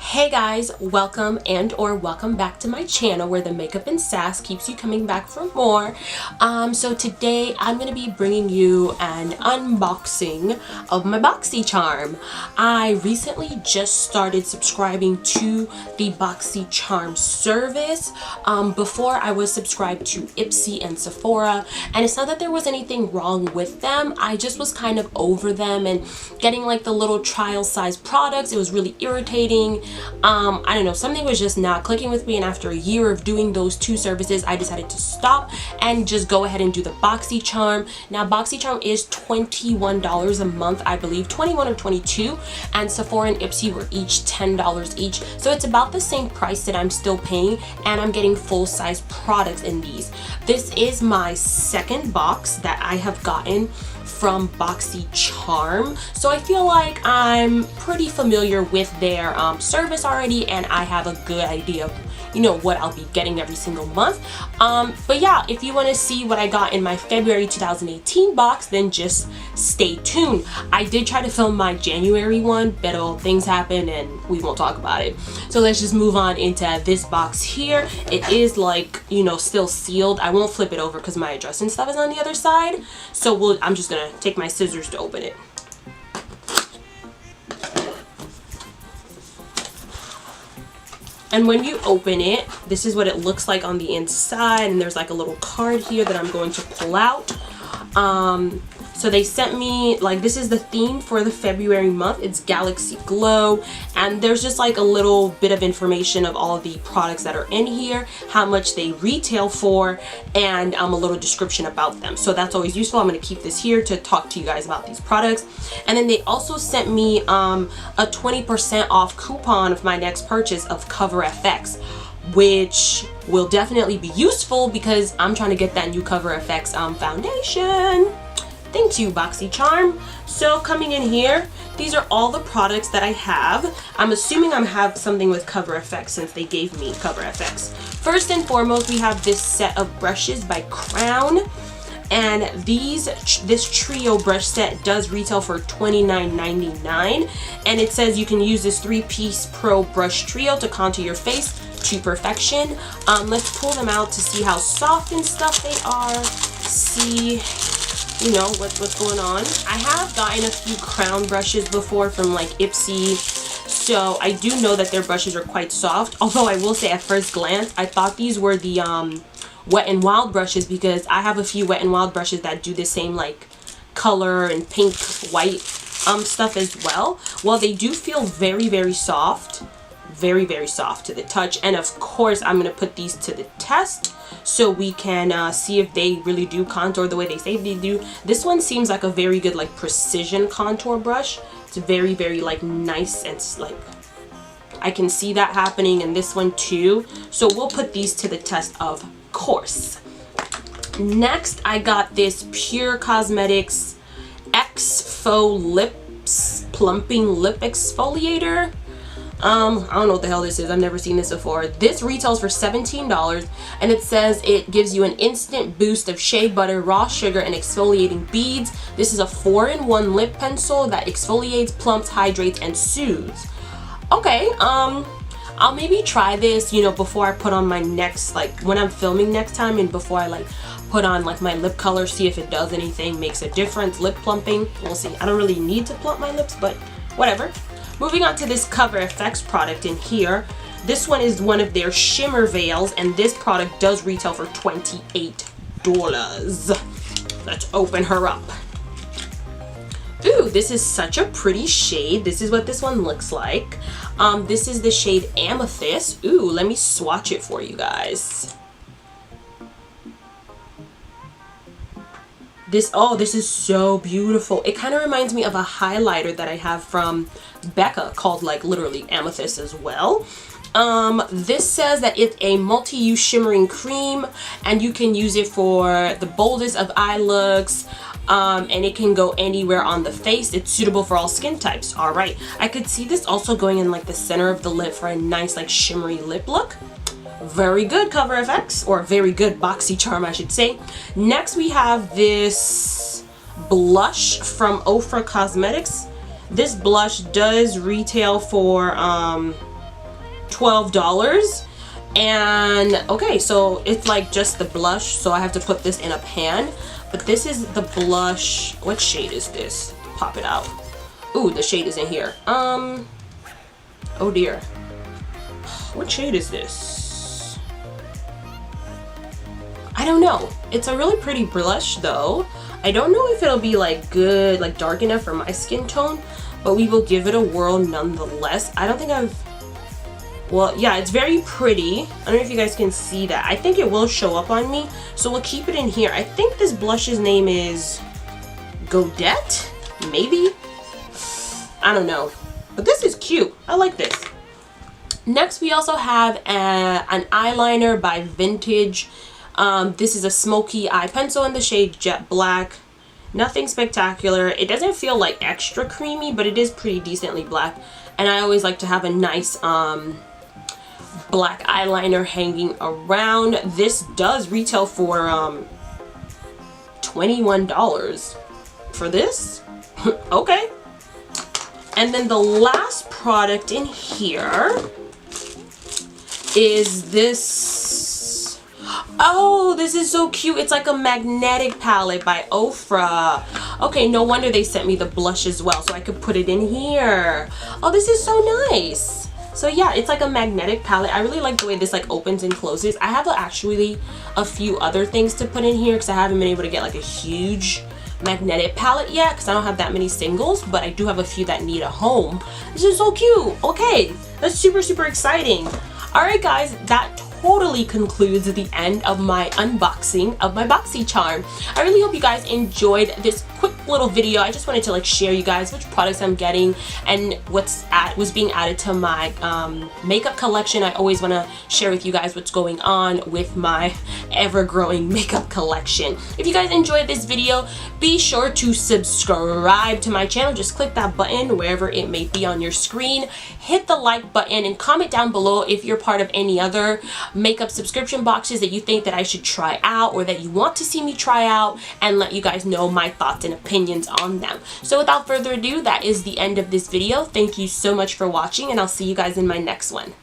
Hey guys, welcome welcome back to my channel where the makeup and sass keeps you coming back for more. So today I'm going to be bringing you an unboxing of my BoxyCharm. I recently just started subscribing to the BoxyCharm service. Before I was subscribed to Ipsy and Sephora, and it's not that there was anything wrong with them. I just was kind of over them and getting like the little trial size products. It was really irritating. I don't know, something was just not clicking with me, and after a year of doing those two services I decided to stop and just go ahead and do the BoxyCharm. Now BoxyCharm is $21 a month, I believe, 21 or 22, and Sephora and Ipsy were each $10 each, so it's about the same price that I'm still paying, and I'm getting full-size products in these. This is my second box that I have gotten from BoxyCharm, so I feel like I'm pretty familiar with their service already, and I have a good idea of, you know, what I'll be getting every single month. But yeah, if you want to see what I got in my February 2018 box, then just stay tuned. I did try to film my January one, but all things happened and we won't talk about it. So let's just move on into this box here. It is like, you know, still sealed. I won't flip it over because my address and stuff is on the other side. So I'm just gonna take my scissors to open it. And when you open it, this is what it looks like on the inside, and there's like a little card here that I'm going to pull out. So they sent me, like, this is the theme for the February month. It's Galaxy Glow, and there's just like a little bit of information of all of the products that are in here, how much they retail for, and a little description about them. So that's always useful. I'm going to keep this here to talk to you guys about these products. And then they also sent me a 20% off coupon of my next purchase of Cover FX, which will definitely be useful because I'm trying to get that new Cover FX foundation. Thank you, BoxyCharm. So coming in here, these are all the products that I have. I'm assuming I have something with Cover FX since they gave me Cover FX. First and foremost, we have this set of brushes by Crown. And this trio brush set does retail for $29.99, and it says you can use this 3-piece pro brush trio to contour your face to perfection. Let's pull them out to see how soft and stuff they are, see, you know, what's going on. I have gotten a few Crown brushes before from like Ipsy, so I do know that their brushes are quite soft, although I will say at first glance I thought these were the Wet n Wild brushes, because I have a few Wet n Wild brushes that do the same like color and pink white stuff as well. Well, they do feel very soft, very soft to the touch, and of course I'm gonna put these to the test so we can see if they really do contour the way they say they do. This one seems like a very good like precision contour brush. It's very like nice, and like I can see that happening in this one too, so we'll put these to the test of course. Next, I got this Pure Cosmetics XOXO Lips Plumping Lip Exfoliator. I don't know what the hell this is. I've never seen this before. This retails for $17, and it says it gives you an instant boost of shea butter, raw sugar, and exfoliating beads. This is a 4-in-1 lip pencil that exfoliates, plumps, hydrates, and soothes. Okay, I'll maybe try this, you know, before I put on my next, like when I'm filming next time, and before I like put on like my lip color, see if it does anything, makes a difference. Lip plumping, we'll see. I don't really need to plump my lips, but whatever. Moving on to this Cover FX product in here. This one is one of their shimmer veils, and this product does retail for $28. Let's open her up. Ooh, this is such a pretty shade. This is what this one looks like. This is the shade Amethyst. Ooh, let me swatch it for you guys. This is so beautiful. It kind of reminds me of a highlighter that I have from Becca called like literally Amethyst as well. This says that it's a multi-use shimmering cream, and you can use it for the boldest of eye looks, and it can go anywhere on the face. It's suitable for all skin types. All right, I could see this also going in like the center of the lip for a nice like shimmery lip look. Very good, Cover FX, or very good BoxyCharm, I should say. Next, we have this blush from Ofra Cosmetics. This blush does retail for $12. And okay, so it's like just the blush, so I have to put this in a pan. But this is the blush. What shade is this? Pop it out. Ooh, the shade is in here. Oh dear. What shade is this? I don't know. It's a really pretty blush though. I don't know if it'll be like good, like dark enough for my skin tone, but we will give it a whirl nonetheless. I don't think I've, well, yeah, it's very pretty. I don't know if you guys can see that. I think it will show up on me, so we'll keep it in here. I think this blush's name is Godette, maybe? I don't know, but this is cute. I like this. Next, we also have an eyeliner by Vintage. This is a smoky eye pencil in the shade Jet Black. Nothing spectacular. It doesn't feel like extra creamy, but it is pretty decently black. And I always like to have a nice black eyeliner hanging around. This does retail for $21 for this. Okay. And then the last product in here is this. Oh, this is so cute. It's like a magnetic palette by Ofra. Okay, no wonder they sent me the blush as well, so I could put it in here. Oh, this is so nice. So yeah, it's like a magnetic palette. I really like the way this like opens and closes. I have actually a few other things to put in here because I haven't been able to get like a huge magnetic palette yet because I don't have that many singles, but I do have a few that need a home. This is so cute. Okay, that's super exciting. All right guys, that totally concludes the end of my unboxing of my BoxyCharm. I really hope you guys enjoyed this quick little video. I just wanted to like share you guys which products I'm getting and what's being added to my makeup collection. I always want to share with you guys what's going on with my ever-growing makeup collection. If you guys enjoyed this video, be sure to subscribe to my channel. Just click that button wherever it may be on your screen. Hit the like button and comment down below if you're part of any other makeup subscription boxes that you think that I should try out or that you want to see me try out, and let you guys know my thoughts and opinions on them. So without further ado, that is the end of this video. Thank you so much for watching, and I'll see you guys in my next one.